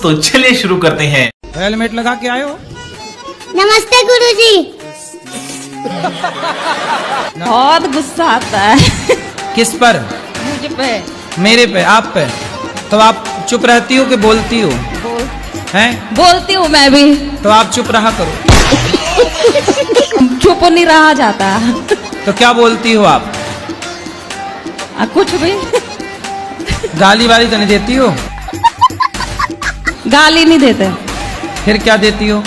तो चलिए शुरू करते हैं। हेलमेट लगा के आए हो? नमस्ते गुरुजी। बहुत गुस्सा आता है। किस पर? मुझ पे। मेरे पे? आप पे? तो आप चुप रहती हो कि बोलती हो? हैं? बोलती हूँ मैं भी। तो आप चुप रहा करो। चुप नहीं रहा जाता। तो क्या बोलती हो आप? कुछ भी। गाली वाली तो नहीं देती हो? गाली नहीं देते। फिर क्या देती हो?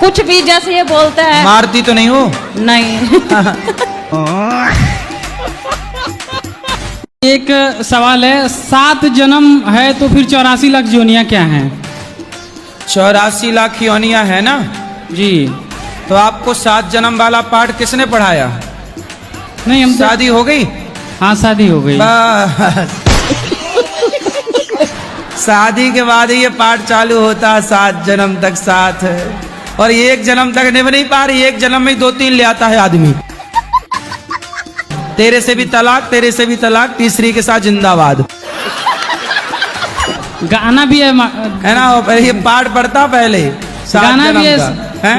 कुछ भी जैसे ये बोलते हैं। मारती तो नहीं हो? नहीं। एक सवाल है, 7 जन्म है तो फिर 84 लाख योनियां क्या हैं? 84 लाख योनियां है ना जी। तो आपको 7 जन्म वाला पाठ किसने पढ़ाया? नहीं, हम शादी हो गई? हाँ, शादी हो गई। बस शादी के बाद ही ये पाठ चालू होता है, 7 जन्म तक साथ है। और एक जन्म तक निभ नहीं पा रही, एक जन्म में 2-3 ले आता है आदमी। तेरे से भी तलाक, तेरे से भी तलाक, तीसरी के साथ जिंदाबाद। गाना भी है ना? ये पाठ पढ़ता पहले, गाना भी है,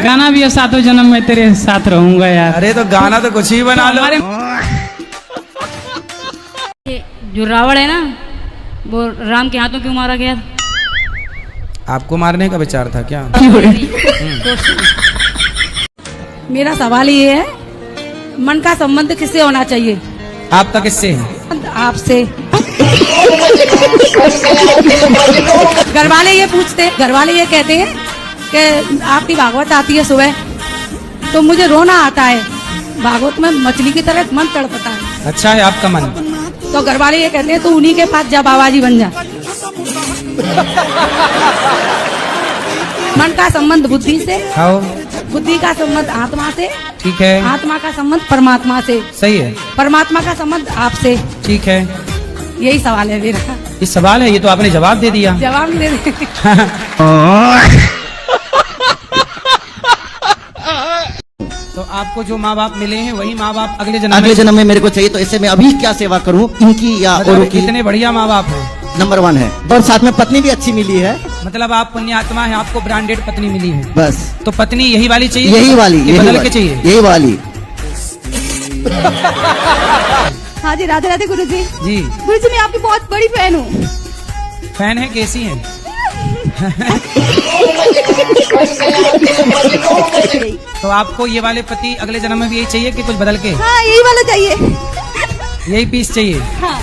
गाना भी है, 7वें जन्म में तेरे साथ रहूंगा यार। अरे तो गाना तो कुछ ही बना लो। जो रावण है ना, वो राम के हाथों क्यों मारा गया? आपको मारने का विचार था क्या? मेरा सवाल ये है, मन का संबंध किससे होना चाहिए? आपका किससे है? आपसे। घर वाले ये पूछते, घर वाले ये कहते हैं कि आपकी भागवत आती है सुबह तो मुझे रोना आता है, भागवत में मछली की तरह मन तड़पता है। अच्छा है आपका मन? तो घर वाले ये कहते हैं तो उन्हीं के पास जा, बाबा जी बन जा। मन का संबंध बुद्धि से, हाँ, बुद्धि का संबंध आत्मा से, ठीक है। आत्मा का संबंध परमात्मा से, सही है। परमात्मा का संबंध आपसे। ठीक है। यही सवाल है मेरा। ये सवाल है? ये तो आपने जवाब दे दिया। जवाब नहीं दे रहे। तो आपको जो माँ बाप मिले हैं वही माँ बाप अगले जन्म में मेरे को चाहिए, तो इससे मैं अभी क्या सेवा करूं इनकी या औरों की? इतने बढ़िया माँ बाप हैं, नंबर 1 है, और साथ में पत्नी भी अच्छी मिली है। मतलब आप पुण्यात्मा हैं, आपको ब्रांडेड पत्नी मिली है। बस तो पत्नी यही वाली चाहिए? यही वाली, यही बदल के चाहिए? यही वाली। हाँ जी, राधे राधे गुरुजी। जी गुरुजी, मैं आपकी बहुत बड़ी फैन हूँ। फैन है? कैसी है? तो आपको ये वाले पति अगले जन्म में भी यही चाहिए कि कुछ बदल के? हाँ, यही वाला चाहिए। यही पीस चाहिए? हाँ।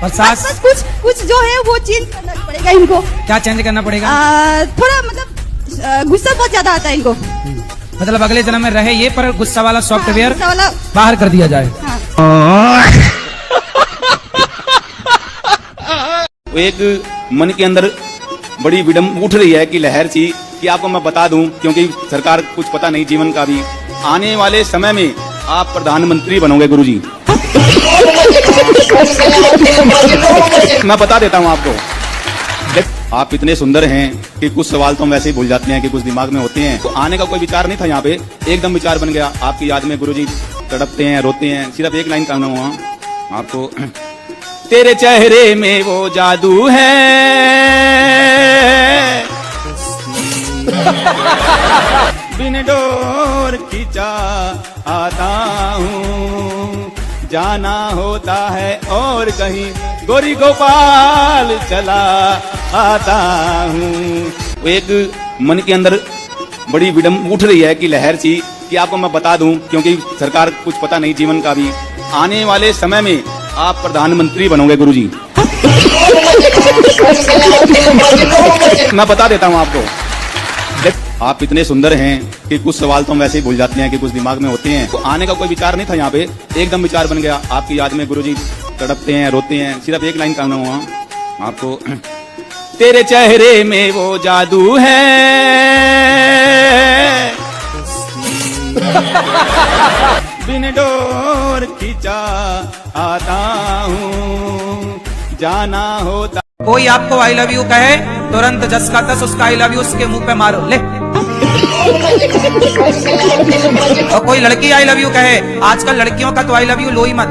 और सास? बस कुछ जो है वो चेंज करना पड़ेगा इनको। क्या चेंज करना पड़ेगा? थोड़ा मतलब गुस्सा बहुत ज्यादा आता है इनको। मतलब अगले जन्म में रहे ये, पर गुस्सा वाला सॉफ्टवेयर गुस्सा वाला बाहर कर दिया जाए। एक मन के अंदर बड़ी विडम्बना उठ रही है कि लहर सी कि आपको मैं बता दूं, क्योंकि सरकार कुछ पता नहीं जीवन का भी। आने वाले समय में आप प्रधानमंत्री बनोगे गुरुजी। मैं बता देता हूं आपको, आप इतने सुंदर हैं कि कुछ सवाल तो हम वैसे ही भूल जाते हैं कि कुछ दिमाग में होते हैं। तो आने का कोई विचार नहीं था यहाँ पे, एकदम विचार बन गया। आपकी याद में गुरुजी तड़पते हैं, रोते हैं। सिर्फ एक लाइन कहना हुआ आपको, तेरे चेहरे में वो जादू है, बिन डोर खींचा आता हूँ, जाना होता है और कहीं गोरी गोपाल चला आता हूँ। एक मन के अंदर बड़ी विडम्बना उठ रही है कि लहर सी कि आपको मैं बता दूं, क्योंकि सरकार कुछ पता नहीं जीवन का भी। आने वाले समय में आप प्रधानमंत्री बनोगे गुरुजी। मैं बता देता हूं आपको, आप इतने सुंदर हैं कि कुछ सवाल तो हम वैसे ही भूल जाते हैं कि कुछ दिमाग में होते हैं। तो आने का कोई विचार नहीं था यहाँ पे, एकदम विचार बन गया। आपकी याद में गुरुजी तड़पते हैं, रोते हैं। सिर्फ एक लाइन कहना हुआ आपको, तेरे चेहरे में वो जादू है, बिन डोर खींचा आता हूँ, जाना होता। कोई आपको आई लव यू कहे, तुरंत 10 का 10 उसका आई लव यू उसके मुंह पे मारो, ले। और कोई लड़की आई लव यू कहे, आजकल लड़कियों का तो आई लव यू लो ही मत,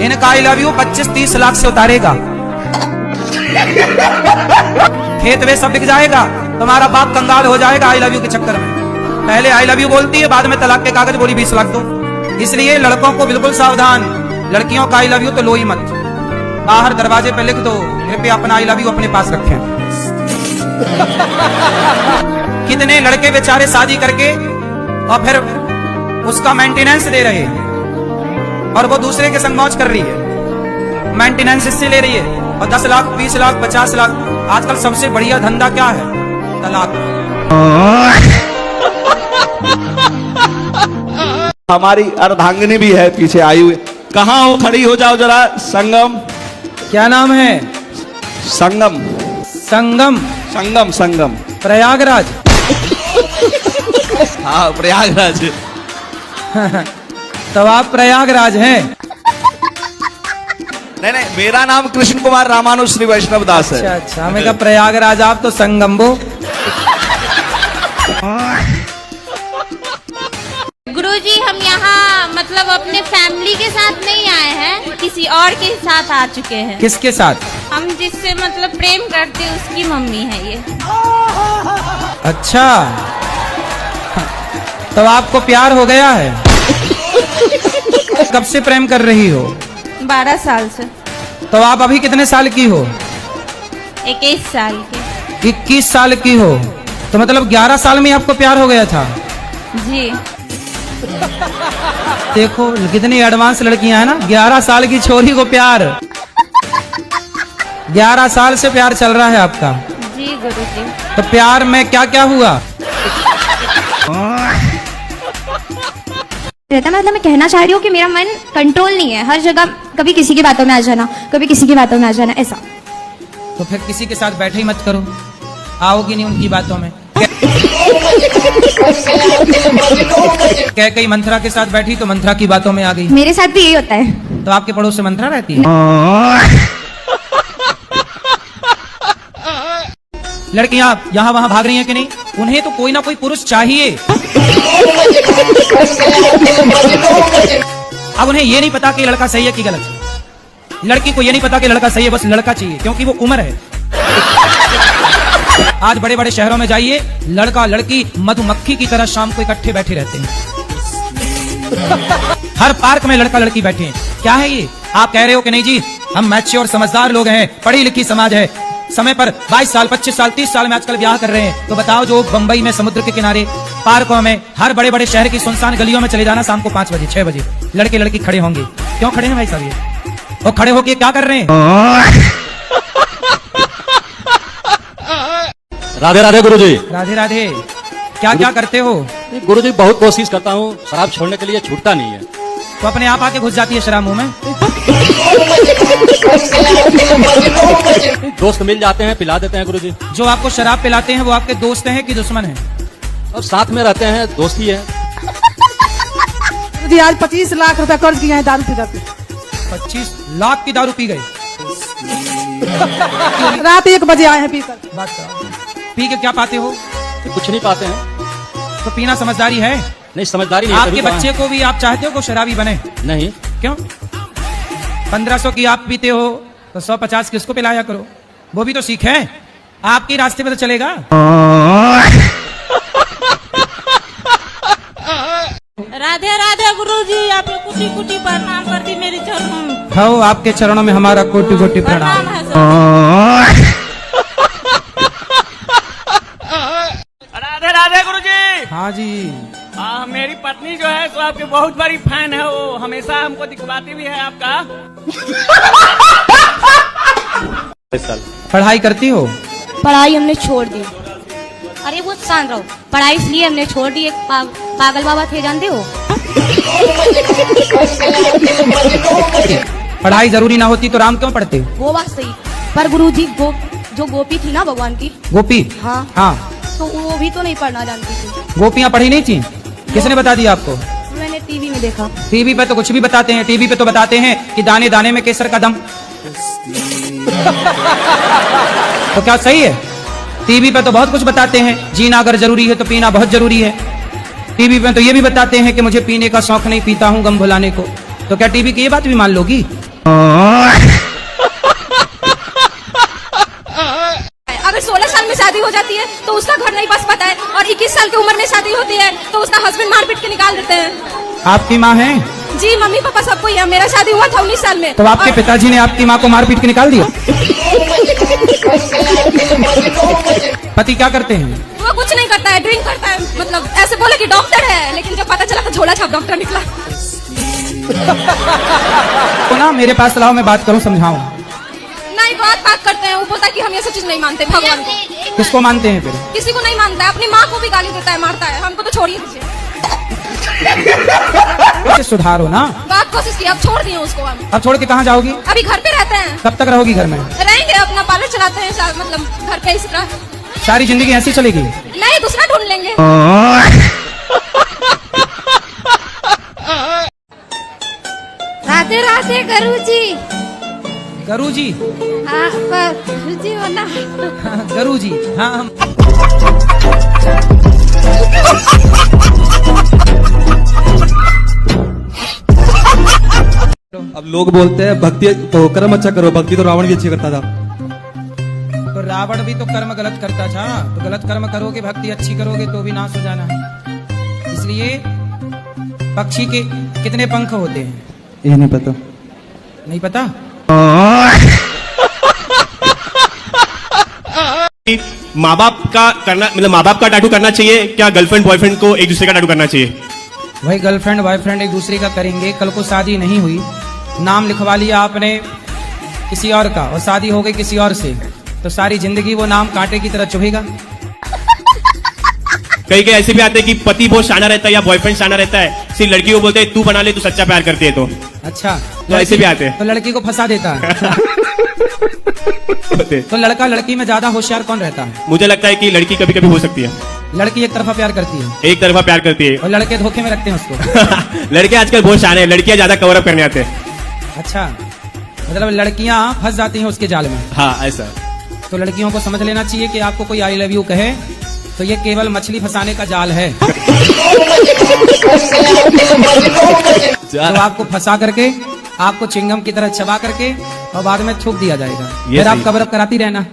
इनका आई लव यू 25-30 लाख से उतारेगा। खेत वे सब बिक जाएगा, तुम्हारा बाप कंगाल हो जाएगा आई लव यू के चक्कर में। पहले आई लव यू बोलती है, बाद में तलाक के कागज बोली 20 लाख दो। इसलिए लड़कों को बिल्कुल सावधान, लड़कियों का आई लव यू तो लो ही मत, बाहर दरवाजे पे लिख दो कृपया अपना आई लव यू अपने पास रखें। कितने लड़के बेचारे शादी करके और फिर उसका मेंटेनेंस दे रहे हैं और वो दूसरे के संग मौज कर रही है, मेंटेनेंस इससे ले रही है और 10 लाख 20 लाख 50 लाख। आजकल सबसे बढ़िया धंधा क्या है? तलाक। हमारी अर्धांगिनी भी है पीछे आई हुई, कहाँ हो? खड़ी हो जाओ जरा। संगम, क्या नाम है? संगम, संगम, संगम, संगम, प्रयागराज। हाँ प्रयागराज। तो आप प्रयागराज हैं? नहीं नहीं, मेरा नाम कृष्ण कुमार रामानुज श्री वैष्णव दास है। अच्छा अच्छा, हमें कहा प्रयागराज, आप तो संगम्बो। गुरुजी हम यहाँ मतलब अपने फैमिली के साथ नहीं आए हैं, किसी और के साथ आ चुके हैं। किसके साथ? हम जिससे मतलब प्रेम करते हैं उसकी मम्मी है ये। अच्छा, तो आपको प्यार हो गया है? कब से प्रेम कर रही हो? 12 साल से। तो आप अभी कितने साल की हो? 21 साल की। 21 साल की हो, तो मतलब 11 साल में आपको प्यार हो गया था? जी। देखो कितनी एडवांस लड़कियां हैं ना, 11 साल की छोरी को प्यार। 11 साल से प्यार चल रहा है आपका? जी गुरुजी। तो प्यार में क्या क्या हुआ? रहता मतलब मैं कहना चाह रही हूँ कि मेरा मन कंट्रोल नहीं है, हर जगह कभी किसी की बातों में आ जाना, कभी किसी की बातों में आ जाना, ऐसा। तो फिर किसी के साथ बैठे ही मत करो, आओगी नहीं उनकी बातों में। क्या कई मंथरा के साथ बैठी तो मंथरा की बातों में आ गई। मेरे साथ भी यही होता है। तो आपके पड़ोस से मंथरा रहती है? लड़कियां यहाँ वहाँ भाग रही हैं कि नहीं? उन्हें तो कोई ना कोई पुरुष चाहिए। अब उन्हें ये नहीं पता कि लड़का सही है कि गलत है, लड़की को ये नहीं पता कि लड़का सही है, बस लड़का चाहिए क्योंकि वो उम्र है। आज बड़े बड़े शहरों में जाइए, लड़का लड़की मधुमक्खी की तरह शाम को इकट्ठे बैठे रहते हैं। हर पार्क में लड़का लड़की बैठे हैं। क्या है ये? आप कह रहे हो कि नहीं जी हम मैच्योर समझदार लोग हैं, पढ़ी लिखी समाज है, समय पर 22 साल 25 साल 30 साल में आजकल ब्याह कर रहे हैं। तो बताओ, जो बंबई में समुद्र के किनारे पार्कों में हर बड़े बड़े शहर की सुनसान गलियों में चले जाना, शाम को 5 बजे 6 बजे लड़के लड़की खड़े होंगे। क्यों खड़े हैं भाई साहब? ये वो खड़े होके क्या कर रहे हैं? राधे राधे गुरुजी। राधे राधे। क्या क्या करते हो? गुरुजी बहुत कोशिश करता हूँ, शराब छोड़ने के लिए छूटता नहीं है। तो अपने आप आके घुस जाती है शराब मुंह में? दोस्त मिल जाते हैं, पिला देते हैं गुरुजी। जो आपको शराब पिलाते हैं वो आपके दोस्त हैं कि दुश्मन हैं? और साथ में रहते हैं, दोस्ती है। जी आज 25 लाख रुपए कर्ज किया है दारू पी करके। 25 लाख की दारू पी गए? रात 1 बजे आए हैं पीकर। बात करो। पी के क्या पाते हो? कुछ नहीं पाते हैं। तो पीना समझदारी है? नहीं समझदारी नहीं। आपके बच्चे को भी आप चाहते हो को शराबी बने? नहीं। क्यों? 1500 की आप पीते हो तो 150 किसको पिलाया करो, वो भी तो सीखे। आपके रास्ते पे तो चलेगा। राधे राधे गुरुजी, आपको कुटी कुटी प्रणाम करती मेरी चरणों में। खाओ, आपके चरणों में हमारा कोटि कोटि प्रणाम। राधे राधे गुरुजी। हाँ जी। मेरी पत्नी जो है तो आपकी बहुत बड़ी फैन है, वो हमेशा हमको दिखवाती भी है आपका। पढ़ाई करती हो? पढ़ाई हमने छोड़ दी। अरे वो शांत रहो, पढ़ाई इसलिए हमने छोड़ दी, एक पागल बाबा थे जानते हो? पढ़ाई जरूरी ना होती तो राम क्यों पढ़ते? वो बात सही, पर गुरुजी जो गोपी थी ना भगवान की। गोपी? हाँ हाँ। तो वो भी तो नहीं पढ़ना जानती थी। गोपियाँ पढ़ी नहीं थी? किसने बता दिया आपको? मैंने टीवी में देखा। टीवी पे तो कुछ भी बताते हैं, टीवी पे तो बताते हैं कि दाने दाने में केसर का दम। तो क्या सही है? टीवी पे तो बहुत कुछ बताते हैं, जीना अगर जरूरी है तो पीना बहुत जरूरी है। टीवी पे तो ये भी बताते हैं कि मुझे पीने का शौक नहीं, पीता हूँ गम भुलाने को। तो क्या टीवी की ये बात भी मान लोगी? शादी हो जाती है तो उसका घर नहीं बस पाता है, और 21 साल की उम्र में शादी होती है तो उसका हस्बैंड मार पीट के निकाल देते हैं। आपकी माँ है? जी मम्मी पापा सबको ही है। मेरा शादी हुआ था 19 साल में। तो आपके पिताजी ने आपकी माँ को मार पीट के निकाल दिया? पति क्या करते हैं? वो कुछ नहीं करता है, ड्रिंक करता है, मतलब ऐसे बोले कि डॉक्टर है, लेकिन जब पता चला तो झोला छाप डॉक्टर निकला। तो ना मेरे पास लाओ, मैं बात करूं, समझाऊं। नहीं बात करते हैं, वो बोलता है कि हम ये सब चीज नहीं मानते भगवान को। किसको मानते हैं फिर? किसी को नहीं मानता है, अपनी माँ को भी गाली देता है, मारता है। हमको तो छोड़िए दीजिए। सुधारो ना। बात कोशिश की, अब छोड़ दिए उसको हम। अब छोड़ के कहाँ जाओगी? अभी घर पे रहते हैं। कब तक रहोगी घर में? रहेंगे, अपना पार्लर चलाते हैं, मतलब घर पे इसी तरह। सारी जिंदगी ऐसी चलेगी? नहीं, दूसरा ढूंढ लेंगे। राधे राधे गुरुजी। गुरुजी? हाँ गुरुजी बना। गुरुजी, हाँ। अब लोग बोलते हैं भक्ति तो कर्म अच्छा करो, भक्ति तो रावण भी अच्छी करता था। तो रावण भी तो कर्म गलत करता था, तो गलत कर्म करोगे, भक्ति अच्छी करोगे तो भी नाश हो जाना है। इसलिए पक्षी के कितने पंख होते हैं? ये नहीं पता। नहीं पता? माँ बाप का करना, मतलब माँ बाप का टैटू करना चाहिए क्या गर्लफ्रेंड बॉयफ्रेंड को एक दूसरे का टैटू करना चाहिए? भाई गर्लफ्रेंड बॉयफ्रेंड एक दूसरे का करेंगे, कल को शादी नहीं हुई, नाम लिखवा लिया आपने किसी और का और शादी हो गई किसी और से, तो सारी जिंदगी वो नाम कांटे की तरह चुभेगा। कई कई ऐसे भी आते हैं कि पति बहुत शाना रहता है या बॉयफ्रेंड शाना रहता है, सिर्फ लड़की को बोलते हैं तू बना ले, तू सच्चा प्यार करती है। तो अच्छा, तो ऐसे भी आते हैं। तो लड़की को फंसा देता है। तो लड़का लड़की में ज्यादा होशियार कौन रहता है? मुझे लगता है कि लड़की कभी कभी हो सकती है। लड़की एक तरफा प्यार करती है, एक तरफा प्यार करती है, और लड़के धोखे में रखते हैं उसको। लड़के आजकल बहुत शाने हैं, लड़कियां ज्यादा कवर अप करने आते हैं। अच्छा, मतलब लड़कियां फंस जाती हैं उसके जाल में। हाँ ऐसा। तो लड़कियों को समझ लेना चाहिए कि आपको कोई आई लव यू कहे तो ये केवल मछली फंसाने का जाल है। तो आपको फंसा करके आपको चिंगम की तरह चबा करके और बाद में थूक दिया जाएगा, फिर आप कवर अप कराती रहना।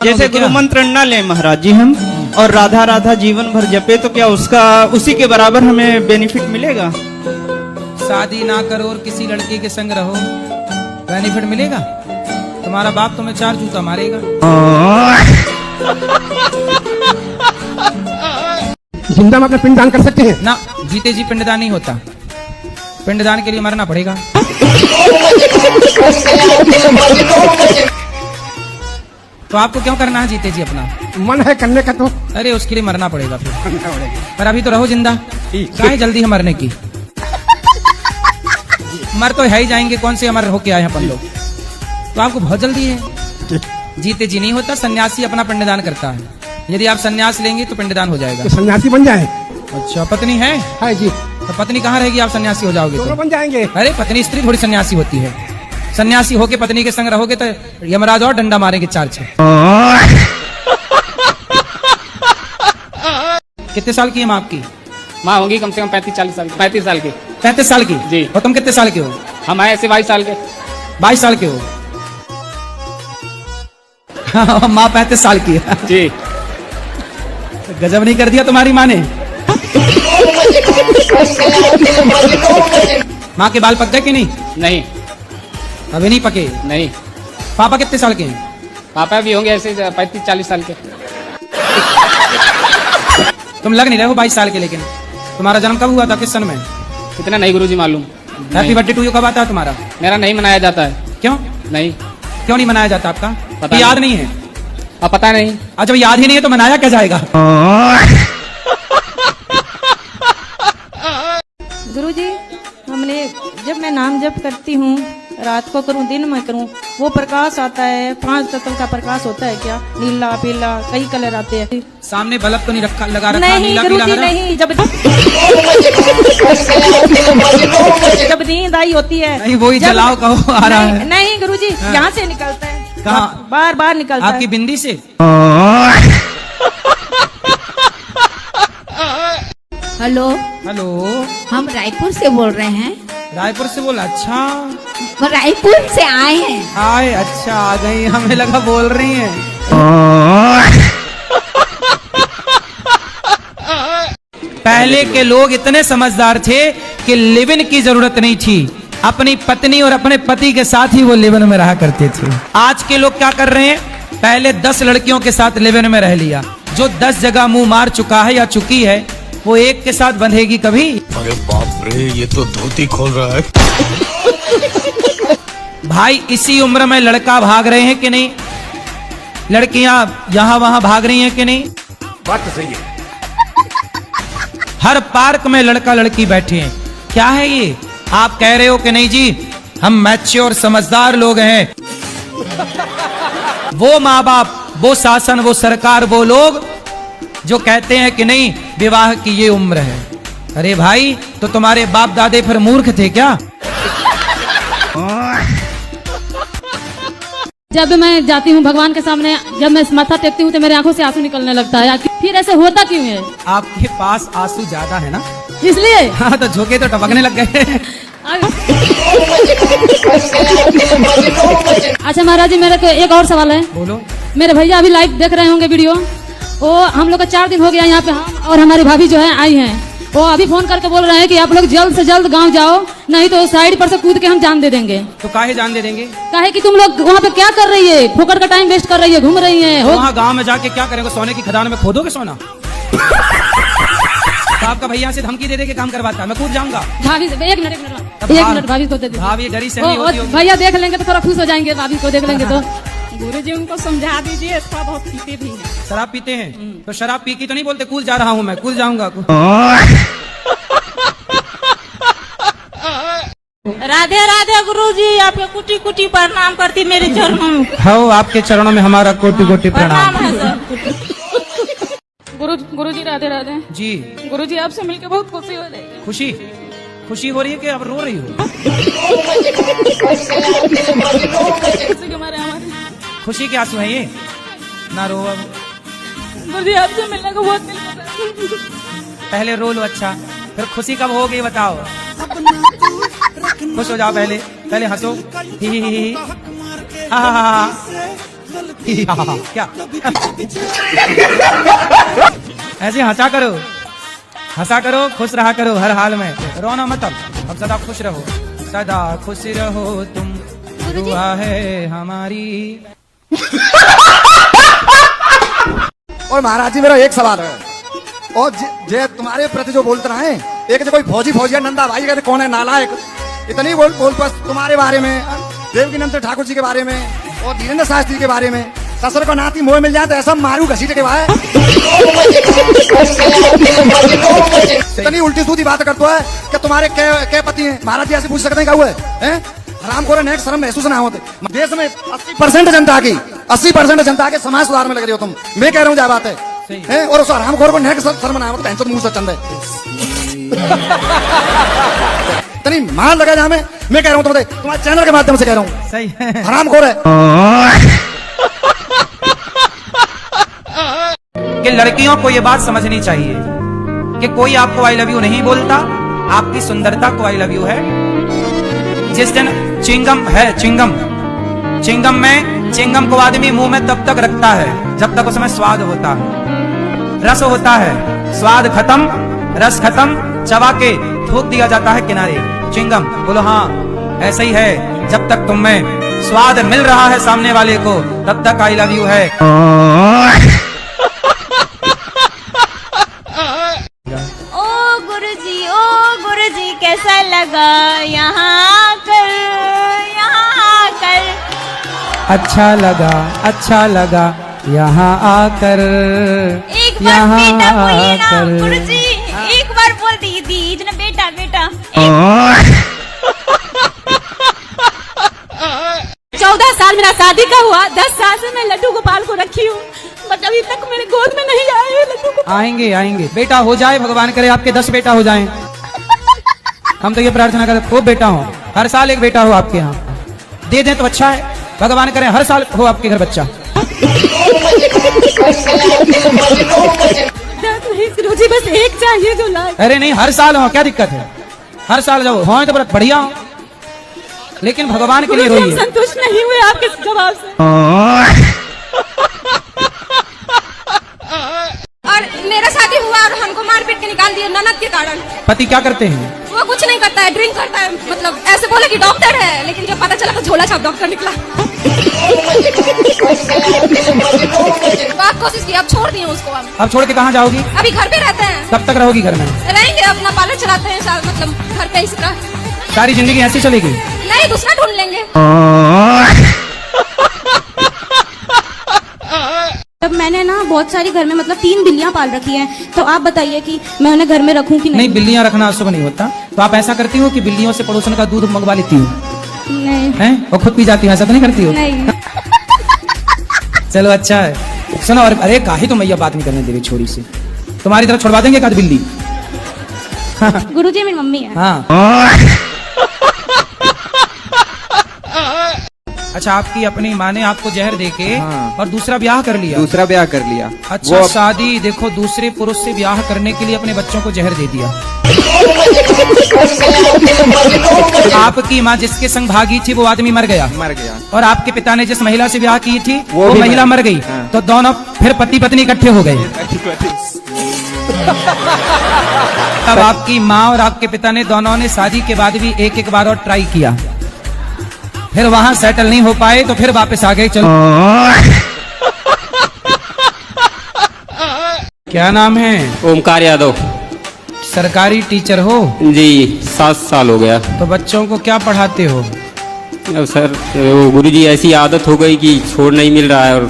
जैसे गुरु मंत्र न ले महाराज जी हम, और राधा राधा जीवन भर जपे, तो क्या उसका उसी के बराबर हमें बेनिफिट मिलेगा? शादी ना करो और किसी लड़की के संग रहो, बेनिफिट मिलेगा? तुम्हारा बाप तुम्हें 4 जूता मारेगा। जिंदा में अपना पिंडदान कर सकते हैं ना? जीते जी पिंडदान नहीं होता, पिंडदान के लिए मरना पड़ेगा। तो आपको क्यों करना है जीते जी? अपना मन है करने का तो। अरे उसके लिए मरना पड़ेगा फिर। पर अभी तो रहो जिंदा, काहे जल्दी है मरने की? मर तो है ही जाएंगे, कौन से अमर होके आए हैं अपन लोग? तो आपको बहुत जल्दी है। जीते जी नहीं होता, सन्यासी अपना पिंडदान करता है। यदि आप सन्यास लेंगे तो पिंडदान हो जाएगा। तो सन्यासी बन जाए। अच्छा, पत्नी है? हाँ जी। तो पत्नी कहाँ रहेगी आप सन्यासी हो जाओगे तो? बन जाएंगे। अरे पत्नी स्त्री थोड़ी सन्यासी होती है। सन्यासी होके पत्नी के संग रहोगे तो यमराज और डंडा मारेंगे 4-6। कितने साल की है माँ आपकी? माँ होंगी कम से कम 35-40 साल की। 35 साल की। 35 साल की जी। और तुम कितने साल के हो? हम आए ऐसे 22 साल के। 22 साल के हो? माँ 35 साल की है जी। गजब नहीं कर दिया तुम्हारी माँ ने। माँ के बाल पक गए कि नहीं? नहीं, अभी नहीं पके? नहीं। पापा कितने साल के हैं? पापा भी होंगे ऐसे 35-40 साल के। तुम लग नहीं रहे हो 22 साल के, लेकिन तुम्हारा जन्म कब हुआ था, किस सन में? इतना नहीं गुरुजी मालूम। हैप्पी बर्थडे टू यू कब आता है तुम्हारा? मेरा नहीं मनाया जाता है। क्यों? नहीं। क्यों नहीं मनाया जाता आपका? पता याद नहीं है? अब पता नहीं। और जब याद ही नहीं है तो मनाया क्या जाएगा? गुरुजी, हमने जब मैं नाम जप करती हूँ, रात को करूँ दिन में करूँ, वो प्रकाश आता है, 5 तत्व का प्रकाश होता है क्या? नीला पीला कई कलर आते हैं। सामने बल्ब तो नहीं रखा लगा रखा? नहीं नीला गुरुजी पीला नहीं। जब नींद आई होती है नहीं, वही जलाओ कहो आ रहा है। नहीं गुरुजी, यहाँ से निकलता है। कहाँ? बार बार निकलता है। आपकी बिंदी से? हेलो। हेलो, हम रायपुर से बोल रहे हैं। रायपुर से बोला। अच्छा रायपुर से आए हैं। आए, अच्छा आ गई, हमें लगा बोल रही हैं। पहले के लोग इतने समझदार थे कि लिव इन की जरूरत नहीं थी, अपनी पत्नी और अपने पति के साथ ही वो लिव इन में रहा करते थे। आज के लोग क्या कर रहे हैं, पहले 10 लड़कियों के साथ लिव इन में रह लिया, जो 10 जगह मुंह मार चुका है या चुकी है वो एक के साथ बंधेगी कभी? अरे बाप रे, ये तो धोती खोल रहा है। भाई इसी उम्र में लड़का भाग रहे हैं कि नहीं, लड़कियां यहां वहां भाग रही हैं कि नहीं? बात तो सही है। हर पार्क में लड़का लड़की बैठे हैं, क्या है ये? आप कह रहे हो कि नहीं जी हम मैच्योर समझदार लोग हैं। वो माँ बाप, वो शासन, वो सरकार, वो लोग जो कहते हैं कि नहीं विवाह की ये उम्र है। अरे भाई तो तुम्हारे बाप दादे फिर मूर्ख थे क्या? जब मैं जाती हूँ भगवान के सामने, जब मैं माथा टेकती हूँ तो मेरे आंखों से आंसू निकलने लगता है। फिर ऐसे होता क्यों है? आपके पास आंसू ज्यादा है ना, इसलिए। हाँ तो झोंके तो टपकने लग गए। अच्छा महाराज जी, मेरे को एक और सवाल है। बोलो। मेरे भैया अभी लाइव देख रहे होंगे वीडियो, वो हम लोग का 4 दिन हो गया यहाँ पे, हम और हमारी भाभी जो है आई हैं, वो अभी फोन करके बोल रहे हैं कि आप लोग जल्द से जल्द गांव जाओ, नहीं तो साइड पर से कूद के हम जान दे देंगे। तो काहे जान दे देंगे? काहे कि तुम लोग वहाँ पे क्या कर रही है, फोकट का टाइम वेस्ट कर रही है, घूम रही है। वहाँ गांव में जाके क्या करेंगे? सोने की खदान में खोदोगे सोना? तो आपका भैया से धमकी दे दे के काम करवाता, मैं कूद जाऊंगा। भाभी से एक मिनट भाभी को दे दे। भाभी डरी से नहीं होती होगी। भैया देख लेंगे तो थोड़ा खुश हो जाएंगे, भाभी को देख लेंगे तो। गुरुजी उनको समझा दीजिए, थोड़ा बहुत पीते भी हैं। शराब पीते हैं तो शराब पी की तो नहीं बोलते कूद जा रहा हूँ मैं, कूद जाऊंगा। राधे राधे गुरुजी, आपके कुटी कुटी प्रणाम करती मेरे चरणों में। हाँ आपके चरणों में हमारा कोटि कोटि प्रणाम है सर। गुरुजी राधे राधे जी। गुरुजी आपसे मिलकर बहुत खुशी हो रही है। खुशी खुशी हो रही है कि अब रो रही हो? खुशी के आंसू है ये, ना रो अब। गुरुजी आपसे मिलने को बहुत दिल कर रहा है। पहले रो लो, अच्छा फिर खुशी कब होगी बताओ? खुश हो जाओ, पहले पहले हंसो, ही ही ही, हा हा हा, क्या ऐसे हंसा करो, हंसा करो, खुश रहा करो हर हाल में, रोना मत। अब सदा खुश रहो, सदा खुश रहो तुम, दुआ है हमारी। और महाराज जी मेरा एक सवाल है, और जे तुम्हारे प्रति जो बोलते रहे, एक जो कोई फौजी है नंदा भाई कहते कौन है नालायक, इतनी बोल बस तुम्हारे बारे में, देवकीनंद ठाकुर जी के बारे में और धीरेन्द्र शास्त्री के बारे में, ससुर को नाती मोह मिल जाए तो ऐसा मारू घसीटे के बाद। इतनी उल्टी सूदी बात करते है कि तुम्हारे क्या पति हैं? महाराज जी ऐसे पूछ सकते हैं क्या हुआ है? हराम खोरे नेक शर्म महसूस ना होते। देश में 80% जनता के समाज सुधार में लग रही हो तुम, मैं कह रहा हूँ क्या बात है? और उस हराम खोर को नेक शर्म ना हो तो मुंह से चंद इतनी मार लगा जा, मैं कह रहा हूँ तुम्हारे चैनल के माध्यम से कह रहा हूँ, सही है, हराम खोर है। कि लड़कियों को ये बात समझनी चाहिए कि कोई आपको आई लव यू नहीं बोलता, आपकी सुंदरता को आई लव यू है। जिस दिन चिंगम है, चिंगम को आदमी मुंह में तब तक रखता है जब तक उसमें स्वाद होता है, रस होता है। स्वाद खत्म, रस खत्म, चबा के थूक दिया जाता है किनारे। चिंगम बोलो हाँ, ऐसा ही है। जब तक तुम में स्वाद मिल रहा है सामने वाले को, तब तक आई लव यू है। ओ गुरुजी कैसा लगा यहाँ आकर, यहाँ आकर? अच्छा लगा यहाँ आकर, एक बार बेटा बोलिए ना गुरुजी, एक बार बोल दीजिए ना बेटा बेटा। 14 साल मेरा शादी का हुआ, 10 साल से मैं लड्डू गोपाल को रखी हूँ, बट अभी तक मेरे गोद में नहीं आए लड्डू गोपाल। आएंगे बेटा हो जाए, भगवान करे आपके 10 बेटा हो जाएं। हम तो ये प्रार्थना करते खूब बेटा हो, हर साल एक बेटा हो आपके यहाँ, दे दें तो अच्छा है। भगवान करे हर साल हो आपके घर बच्चा। गुरुजी बस एक चाहिए जो लाए। अरे नहीं, हर साल हो, क्या दिक्कत है? हर साल जाओ, हाँ तो बड़ा बढ़िया हो, लेकिन भगवान के लिए गुरुजी, हम रोइए। संतुष्ट नहीं हुए आपके जवाब से। और मेरा शादी हुआ और हमको मार पीट के निकाल दिया ननद के कारण। पति क्या करते हैं? वो कुछ नहीं करता है, ड्रिंक करता है, मतलब ऐसे बोले कि डॉक्टर है, लेकिन जब पता चला तो झोला छाप डॉक्टर निकला। बहुत कोशिश की, अब छोड़ दिए उसको। अब छोड़ के कहाँ जाओगी? अभी घर पे रहते हैं। कब तक रहोगी घर में? रहेंगे, अपना पार्लर चलाते हैं, मतलब घर पे इसी तरह। सारी जिंदगी ऐसी चलेगी? नहीं, दूसरा ढूंढ लेंगे। जब मैंने ना बहुत सारी घर में मतलब 3 बिल्लियां पाल रखी हैं, तो आप बताइए कि मैं उन्हें घर में रखूं कि नहीं? बिल्लियां रखना शुभ नहीं होता। तो आप ऐसा करती हो कि बिल्लियों से पड़ोसन का दूध मंगवा लेती हो? नहीं। हैं? और खुद पी जाती हो, ऐसा तो नहीं करती हो? नहीं। चलो अच्छा है। सुनो, और अरे काहे तो मैया बात नहीं करने दे रही छोरी से, तुम्हारी तरफ छुड़वा देंगे एक बिल्ली। गुरुजी मेरी मम्मी है। हाँ। अच्छा, आपकी अपनी माँ ने आपको जहर देके और दूसरा ब्याह कर लिया? दूसरा ब्याह कर लिया। अच्छा, शादी देखो, दूसरे पुरुष से ब्याह करने के लिए अपने बच्चों को जहर दे दिया। आपकी माँ जिसके संग भागी थी वो आदमी मर गया। और आपके पिता ने जिस महिला से ब्याह की थी वो महिला मर गई। तो दोनों फिर पति पत्नी इकट्ठे हो गए। तब आपकी माँ और आपके पिता ने दोनों ने शादी के बाद भी एक बार और ट्राई किया, फिर वहां सेटल नहीं हो पाए तो फिर वापस आ गए। चलो, क्या नाम है? ओमकार यादव। सरकारी टीचर हो? जी, 7 साल हो गया। तो बच्चों को क्या पढ़ाते हो? अब सर वो गुरुजी ऐसी आदत हो गई कि छोड़ नहीं मिल रहा है। और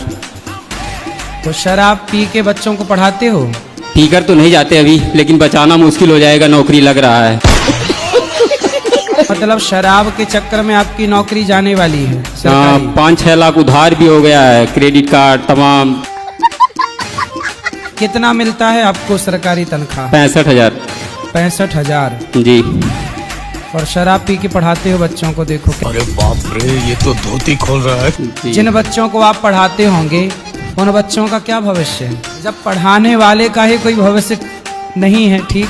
तो शराब पी के बच्चों को पढ़ाते हो? पीकर तो नहीं जाते अभी, लेकिन बचाना मुश्किल हो जाएगा, नौकरी लग रहा है। मतलब शराब के चक्कर में आपकी नौकरी जाने वाली है? 5-6 लाख उधार भी हो गया है, क्रेडिट कार्ड तमाम। कितना मिलता है आपको सरकारी तनख्वाह? 65,000। 65,000 जी। और शराब पी के पढ़ाते हो बच्चों को? देखो, अरे बाप रे, ये तो धोती खोल रहा है। जिन बच्चों को आप पढ़ाते होंगे उन बच्चों का क्या भविष्य है, जब पढ़ाने वाले का ही कोई भविष्य नहीं है? ठीक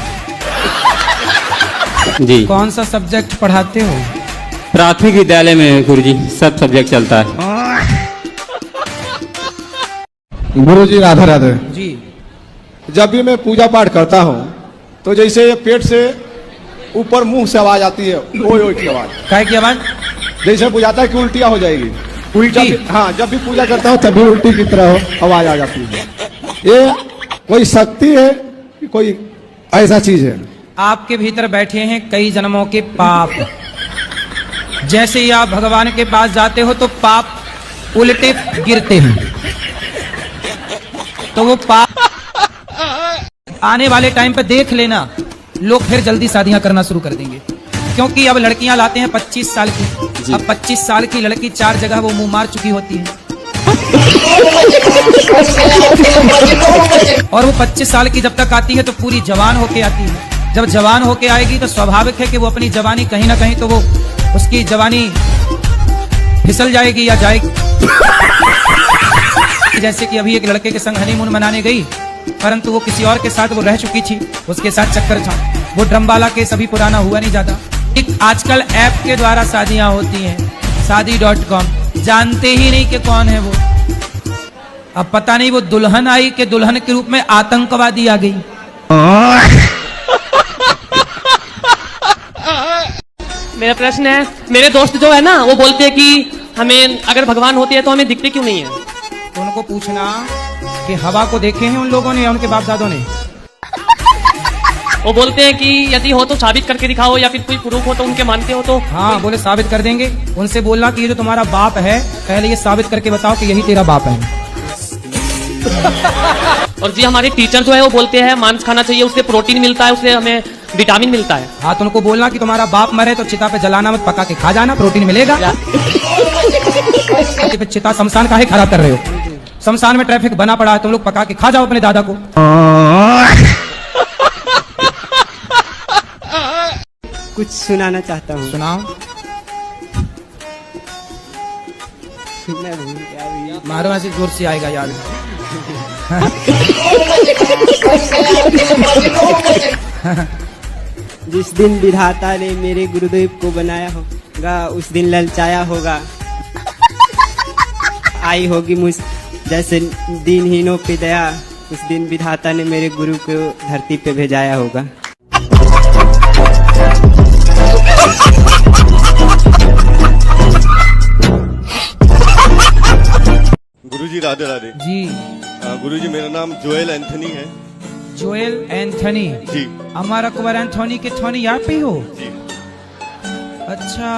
जी। कौन सा सब्जेक्ट पढ़ाते हो? प्राथमिक विद्यालय में गुरुजी सब सब्जेक्ट चलता है। गुरुजी राधा राधा जी। जब भी मैं पूजा पाठ करता हूँ तो जैसे पेट से ऊपर मुंह से आवाज आती है, ओए की आवाज। काय की आवाज? जैसे बुझाता है कि उल्टियाँ हो जाएगी। उल्टी? हाँ, जब भी पूजा करता हूँ तभी उल्टी की तरह आवाज आ जाती है। ये कोई शक्ति है कि कोई ऐसा चीज है? आपके भीतर बैठे हैं कई जन्मों के पाप। जैसे ही आप भगवान के पास जाते हो तो पाप उल्टे गिरते हैं, तो वो पाप आने वाले टाइम पे देख लेना, लोग फिर जल्दी शादियां करना शुरू कर देंगे। क्योंकि अब लड़कियां लाते हैं 25 साल की। अब 25 साल की लड़की 4 जगह वो मुंह मार चुकी होती है। और वो 25 साल की जब तक आती है तो पूरी जवान होके आती है। जब जवान होके आएगी तो स्वाभाविक है कि वो अपनी जवानी कहीं ना कहीं तो वो उसकी जवानी फिसल जाएगी या जाएगी। जैसे कि अभी एक लड़के के संग हनीमून मनाने गई, परंतु वो किसी और के साथ वो रह चुकी थी, उसके साथ चक्कर था। वो ड्रमवाला केस अभी पुराना हुआ नहीं ज्यादा। एक आजकल ऐप के द्वारा शादियां होती हैं, शादी.com। जानते ही नहीं कि कौन है वो। अब पता नहीं वो दुल्हन आई कि दुल्हन के रूप में आतंकवादी आ गई। मेरा प्रश्न है, मेरे दोस्त जो है ना वो बोलते हैं कि हमें अगर भगवान होते हैं तो हमें दिखते क्यों नहीं है? तो उनको पूछना कि हवा को देखे हैं उन लोगों ने या उनके बाप दादों ने? वो बोलते हैं कि यदि हो तो साबित करके दिखाओ, या फिर कोई प्रूफ हो तो उनके मानते हो तो। हाँ, बोले साबित कर देंगे। उनसे बोलना कि ये जो तुम्हारा बाप है पहले ये साबित करके बताओ कि यही तेरा बाप है। और जी हमारे टीचर जो है वो बोलते हैं मांस खाना चाहिए, उससे प्रोटीन मिलता है, उससे हमें विटामिन मिलता है। हाँ, तो उनको बोलना कि तुम्हारा बाप मरे तो चिता पे जलाना मत, पका के खा जाना, प्रोटीन मिलेगा। फिर चिता शमशान काहे खराब कर रहे हो? शमशान में ट्रैफिक बना पड़ा है, तुम लोग पका के खा जाओ अपने दादा को। कुछ सुनाना चाहता हूँ। सुनाओ। मैं भूल गया भैया। मारो ऐसे जोर से आएगा यार। जिस दिन विधाता ने मेरे गुरुदेव को बनाया होगा उस दिन ललचाया होगा, आई होगी मुझ जैसे दिनहीनों पे दया, उस दिन विधाता ने मेरे गुरु को धरती पे भेजाया होगा। गुरुजी राधे राधे जी। गुरुजी मेरा नाम जोएल एंथनी है। जोएल एंथनी जी। अमर अकबर एंथोनी के थोनी आप ही हो? जी। अच्छा,